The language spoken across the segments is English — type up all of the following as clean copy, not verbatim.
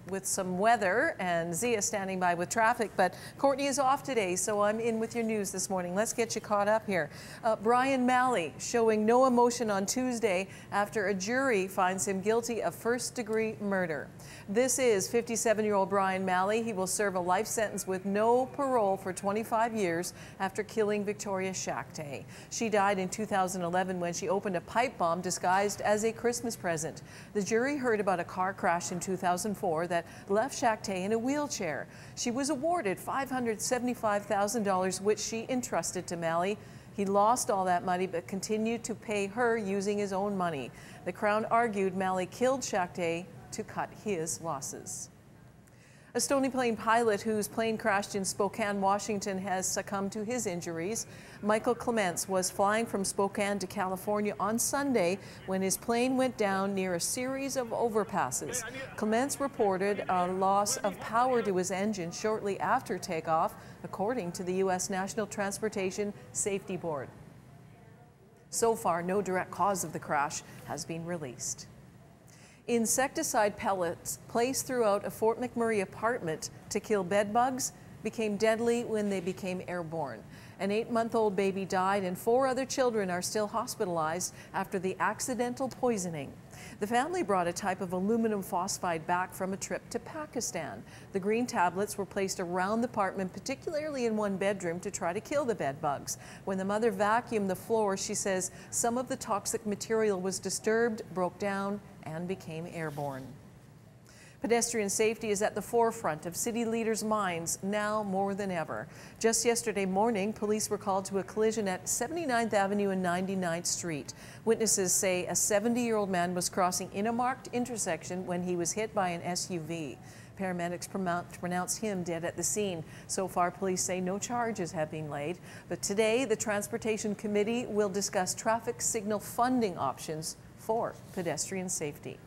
With some weather, and Zia standing by with traffic, but Courtney is off today, so I'm in with your news this morning. Let's get you caught up here. Brian Malley showing no emotion on Tuesday after a jury finds him guilty of first-degree murder. This is 57-year-old Brian Malley. He will serve a life sentence with no parole for 25 years after killing Victoria Shaktay. She died in 2011 when she opened a pipe bomb disguised as a Christmas present. The jury heard about a car crash in 2004 that left Shaktay in a wheelchair. She was awarded $575,000, which she entrusted to Malley. He lost all that money but continued to pay her using his own money. The Crown argued Malley killed Shaktay to cut his losses. A Stony Plain pilot whose plane crashed in Spokane, Washington, has succumbed to his injuries. Michael Clements was flying from Spokane to California on Sunday when his plane went down near a series of overpasses. Clements reported a loss of power to his engine shortly after takeoff, according to the U.S. National Transportation Safety Board. So far, no direct cause of the crash has been released. Insecticide pellets placed throughout a Fort McMurray apartment to kill bed bugs became deadly when they became airborne. An 8-month-old baby died and 4 other children are still hospitalized after the accidental poisoning. The family brought a type of aluminum phosphide back from a trip to Pakistan. The green tablets were placed around the apartment, particularly in one bedroom, to try to kill the bed bugs. When the mother vacuumed the floor, she says some of the toxic material was disturbed, broke down, and became airborne. Pedestrian safety is at the forefront of city leaders' minds now more than ever. Just yesterday morning, police were called to a collision at 79th Avenue and 99th Street. Witnesses say a 70-year-old man was crossing in a marked intersection when he was hit by an SUV. Paramedics pronounced him dead at the scene. So far, police say no charges have been laid. But today, the Transportation Committee will discuss traffic signal funding options for pedestrian safety.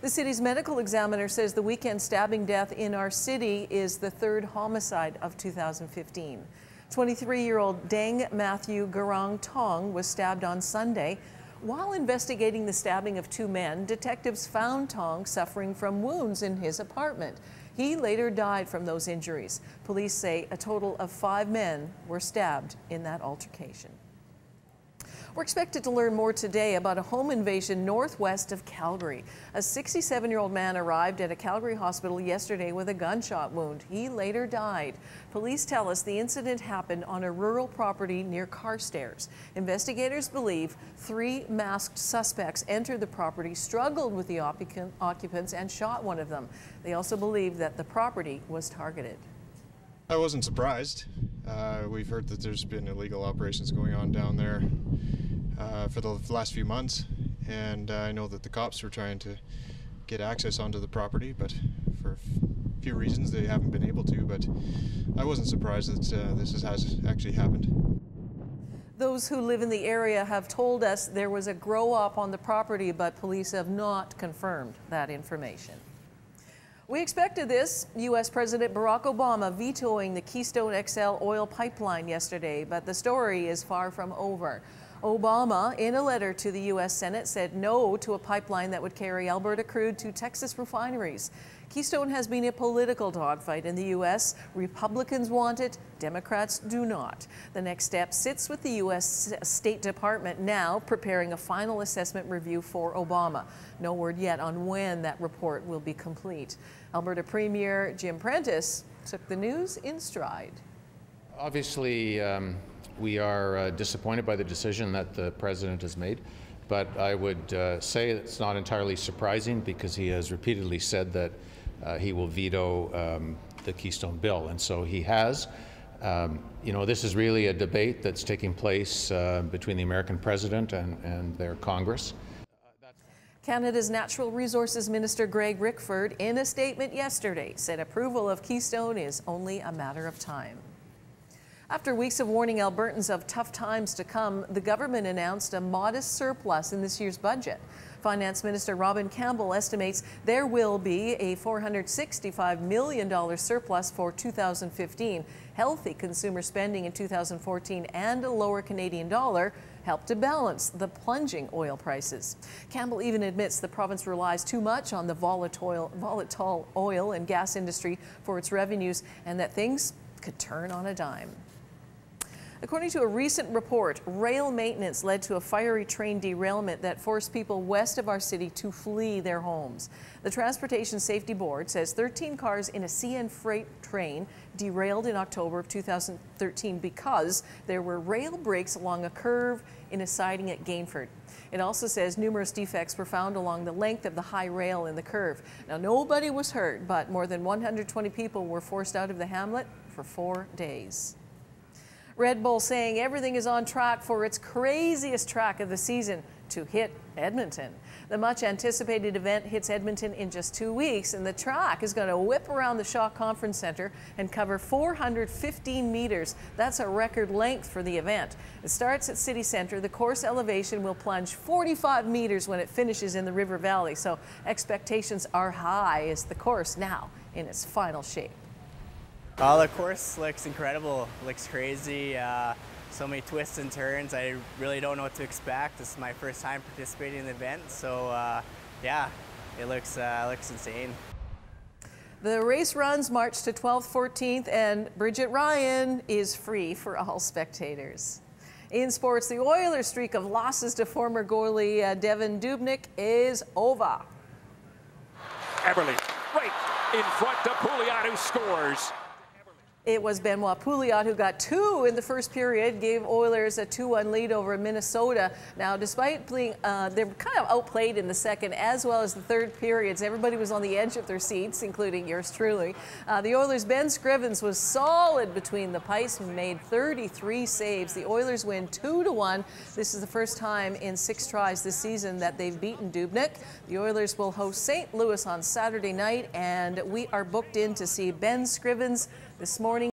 The city's medical examiner says the weekend stabbing death in our city is the 3rd homicide of 2015. 23-year-old Deng Matthew Garang Tong was stabbed on Sunday. While investigating the stabbing of 2 men, detectives found Tong suffering from wounds in his apartment. He later died from those injuries. Police say a total of 5 men were stabbed in that altercation. We're expected to learn more today about a home invasion northwest of Calgary. A 67-year-old man arrived at a Calgary hospital yesterday with a gunshot wound. He later died. Police tell us the incident happened on a rural property near Carstairs. Investigators believe 3 masked suspects entered the property, struggled with the occupants, and shot one of them. They also believe that the property was targeted. I wasn't surprised. We've heard that there's been illegal operations going on down there for the last few months, and I know that the cops were trying to get access onto the property, but for a few reasons they haven't been able to. But I wasn't surprised that this has actually happened. Those who live in the area have told us there was a grow-op on the property, but police have not confirmed that information. We expected this. U.S. President Barack Obama vetoing the Keystone XL oil pipeline yesterday, but the story is far from over. Obama, in a letter to the U.S. Senate, said no to a pipeline that would carry Alberta crude to Texas refineries. Keystone has been a political dogfight in the U.S. Republicans want it, Democrats do not. The next step sits with the U.S. State Department now, preparing a final assessment review for Obama. No word yet on when that report will be complete. Alberta Premier Jim Prentice took the news in stride. Obviously, we are disappointed by the decision that the President has made, but I would say it's not entirely surprising because he has repeatedly said that he will veto the Keystone bill, and so he has. You know, this is really a debate that's taking place between the American President and their Congress. Canada's Natural Resources Minister Greg Rickford, in a statement yesterday, said approval of Keystone is only a matter of time. After weeks of warning Albertans of tough times to come, the government announced a modest surplus in this year's budget. Finance Minister Robin Campbell estimates there will be a $465 million surplus for 2015. Healthy consumer spending in 2014 and a lower Canadian dollar helped to balance the plunging oil prices. Campbell even admits the province relies too much on the volatile oil and gas industry for its revenues and that things could turn on a dime. According to a recent report, rail maintenance led to a fiery train derailment that forced people west of our city to flee their homes. The Transportation Safety Board says 13 cars in a CN freight train derailed in October of 2013 because there were rail breaks along a curve in a siding at Gainford. It also says numerous defects were found along the length of the high rail in the curve. Now, nobody was hurt, but more than 120 people were forced out of the hamlet for 4 days. Red Bull saying everything is on track for its craziest track of the season to hit Edmonton. The much anticipated event hits Edmonton in just 2 weeks, and the track is going to whip around the Shaw Conference Centre and cover 415 meters. That's a record length for the event. It starts at City Centre. The course elevation will plunge 45 meters when it finishes in the River Valley, so expectations are high as the course now in its final shape. The course looks incredible, looks crazy, so many twists and turns. I really don't know what to expect. This is my first time participating in the event, so yeah, it looks insane. The race runs March to 12th, 14th, and Bridget Ryan is free for all spectators. In sports, the Oilers' streak of losses to former goalie Devan Dubnyk is over. Eberle, right in front of Pouliot, who scores. It was Benoit Pouliot who got 2 in the first period, gave Oilers a 2-1 lead over Minnesota. Now, despite being, they were kind of outplayed in the second as well as the third periods. Everybody was on the edge of their seats, including yours truly. The Oilers' Ben Scrivens was solid between the pipes and made 33 saves. The Oilers win 2-1. This is the first time in 6 tries this season that they've beaten Dubnyk. The Oilers will host St. Louis on Saturday night, and we are booked in to see Ben Scrivens this morning.